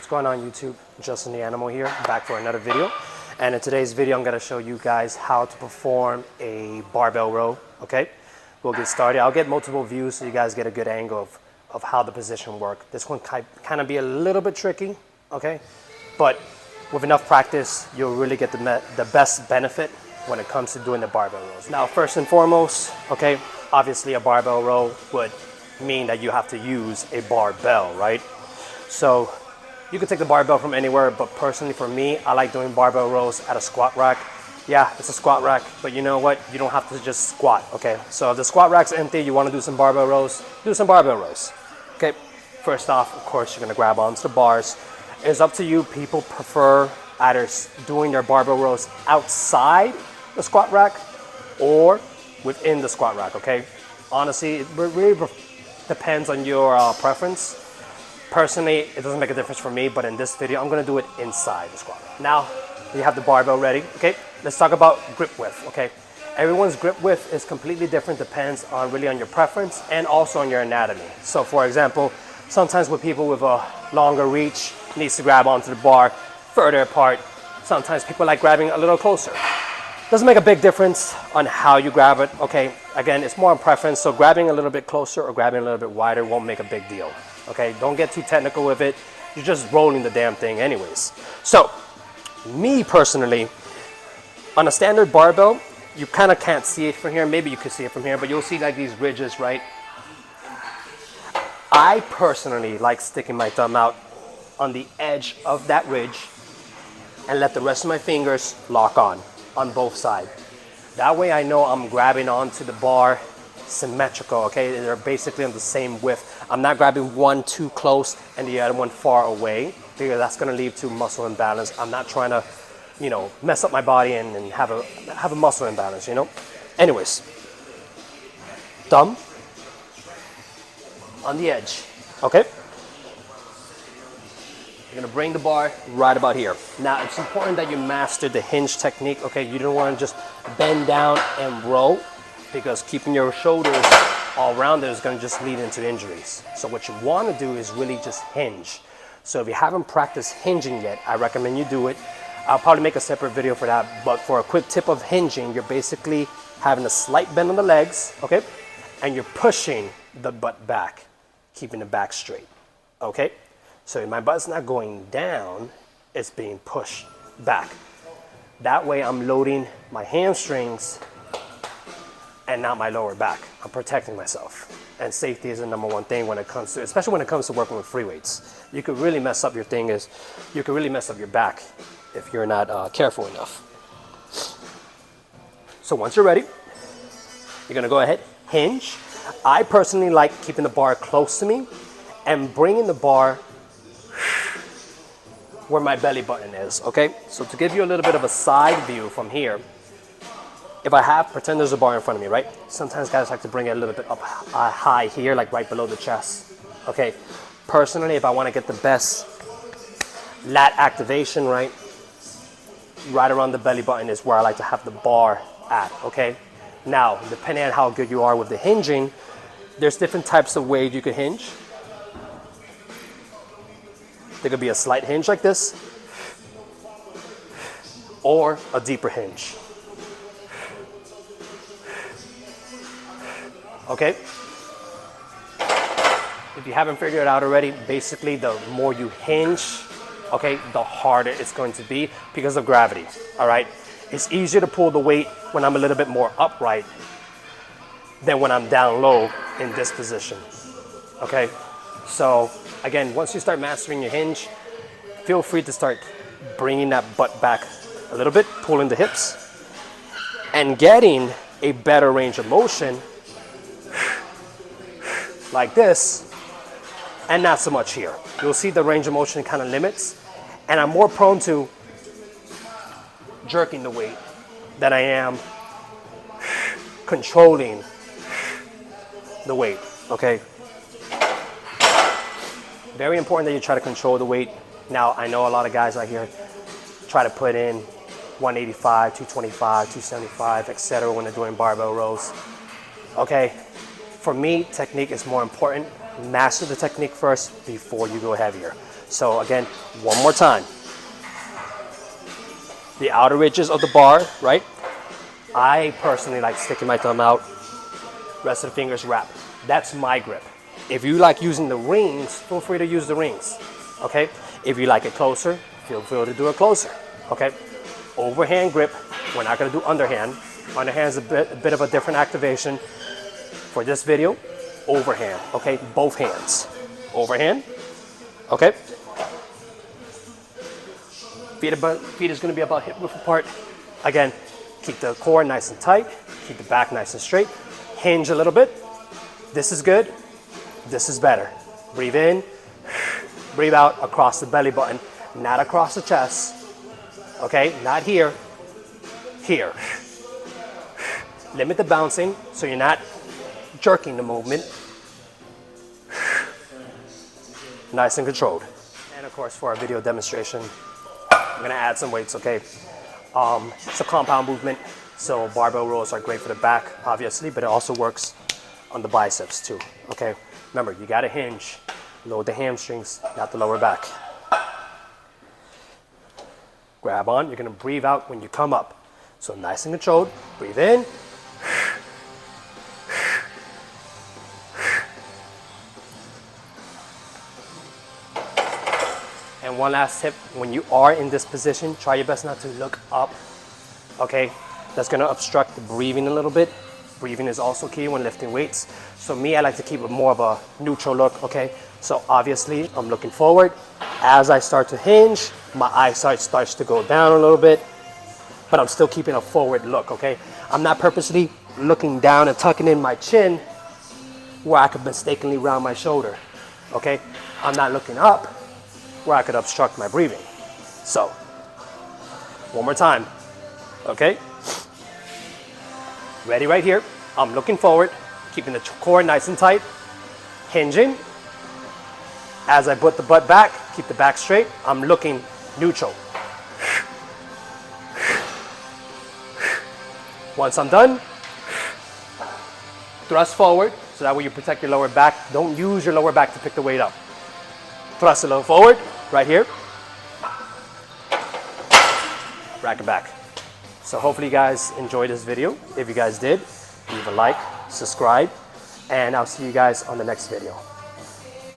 What's going on YouTube? Justin the Animal here, back for another video. And in today's video, I'm gonna show you guys how to perform a barbell row, okay? We'll get started. I'll get multiple views so you guys get a good angle of how the position works. This one kind of be a little bit tricky, okay? But with enough practice, you'll really get the best benefit when it comes to doing the barbell rows. Now, first and foremost, okay, obviously a barbell row would mean that you have to use a barbell, right? So you can take the barbell from anywhere, but personally for me, I like doing barbell rows at a squat rack. Yeah, it's a squat rack, but you know what? You don't have to just squat, okay? So if the squat rack's empty, you wanna do some barbell rows, do some barbell rows. Okay, first off, of course, you're gonna grab onto the bars. It's up to you. People prefer either doing their barbell rows outside the squat rack or within the squat rack, okay? Honestly, it really depends on your preference. Personally, it doesn't make a difference for me, but in this video, I'm gonna do it inside the squat rack. Now, you have the barbell ready, okay? Let's talk about grip width, okay? Everyone's grip width is completely different, depends on really on your preference and also on your anatomy. So for example, sometimes with people with a longer reach, needs to grab onto the bar further apart. Sometimes people like grabbing a little closer. Doesn't make a big difference on how you grab it, okay? Again, it's more on preference, so grabbing a little bit closer or grabbing a little bit wider won't make a big deal, okay? Don't get too technical with it. You're just rolling the damn thing anyways. So, me personally, on a standard barbell, you kind of can't see it from here. Maybe you can see it from here, but you'll see like these ridges, right? I personally like sticking my thumb out on the edge of that ridge and let the rest of my fingers lock on both sides. That way I know I'm grabbing onto the bar symmetrical, okay? They're basically on the same width. I'm not grabbing one too close and the other one far away because that's gonna lead to muscle imbalance. I'm not trying to, you know, mess up my body and have a muscle imbalance, you know? Anyways, thumb on the edge, okay? You're gonna bring the bar right about here. Now, it's important that you master the hinge technique, okay? You don't wanna just bend down and row because keeping your shoulders all around there is gonna just lead into injuries. So what you wanna do is really just hinge. So if you haven't practiced hinging yet, I recommend you do it. I'll probably make a separate video for that, but for a quick tip of hinging, you're basically having a slight bend on the legs, okay? And you're pushing the butt back, keeping the back straight, okay? So my butt's not going down, it's being pushed back. That way I'm loading my hamstrings and not my lower back. I'm protecting myself. And safety is the #1 thing when it comes to, especially when it comes to working with free weights. You could really mess up your you could really mess up your back if you're not careful enough. So once you're ready, you're gonna go ahead, hinge. I personally like keeping the bar close to me and bringing the bar where my belly button is, okay? So to give you a little bit of a side view from here, if I pretend there's a bar in front of me, right? Sometimes guys like to bring it a little bit up high here, like right below the chest, okay? Personally, if I wanna get the best lat activation, right around the belly button is where I like to have the bar at, okay? Now, depending on how good you are with the hinging, there's different types of ways you can hinge. There could be a slight hinge like this, or a deeper hinge. Okay? If you haven't figured it out already, basically the more you hinge, okay, the harder it's going to be because of gravity, all right? It's easier to pull the weight when I'm a little bit more upright than when I'm down low in this position, okay? So again, once you start mastering your hinge, feel free to start bringing that butt back a little bit, pulling the hips, and getting a better range of motion like this, and not so much here. You'll see the range of motion kind of limits, and I'm more prone to jerking the weight than I am controlling the weight, okay? Very important that you try to control the weight. Now, I know a lot of guys out here try to put in 185, 225, 275, etc. when they're doing barbell rows. Okay, for me, technique is more important. master the technique first before you go heavier. So again, one more time. The outer ridges of the bar, right? I personally like sticking my thumb out, rest of the fingers wrap. That's my grip. If you like using the rings, feel free to use the rings, okay? If you like it closer, feel free to do it closer, okay? Overhand grip, we're not gonna do underhand. Underhand is a bit of a different activation. For this video, overhand, okay? Both hands. Overhand, okay? Feet is gonna be about hip width apart. Again, keep the core nice and tight, keep the back nice and straight. Hinge a little bit. This is good, this is better. Breathe in, breathe out across the belly button, not across the chest, okay? Not here, here. Limit the bouncing so you're not jerking the movement. Nice and controlled. And of course, for our video demonstration, I'm gonna add some weights, okay? It's a compound movement, so barbell rows are great for the back, obviously, but it also works on the biceps too, okay? Remember, you gotta hinge, load the hamstrings, not the lower back. Grab on, you're gonna breathe out when you come up. So nice and controlled, breathe in. And one last tip, when you are in this position, try your best not to look up, okay? That's gonna obstruct the breathing a little bit. Breathing is also key when lifting weights. So me, I like to keep it more of a neutral look, okay? So obviously, I'm looking forward. As I start to hinge, my eyesight starts to go down a little bit, but I'm still keeping a forward look, okay? I'm not purposely looking down and tucking in my chin where I could mistakenly round my shoulder, okay? I'm not looking up where I could obstruct my breathing. So, one more time, okay? Ready right here. I'm looking forward, keeping the core nice and tight, hinging. As I put the butt back, keep the back straight, I'm looking neutral. Once I'm done, thrust forward, so that way you protect your lower back. Don't use your lower back to pick the weight up. Thrust a little forward, right here. Rack it back. So hopefully you guys enjoyed this video. If you guys did, leave a like, subscribe, and I'll see you guys on the next video.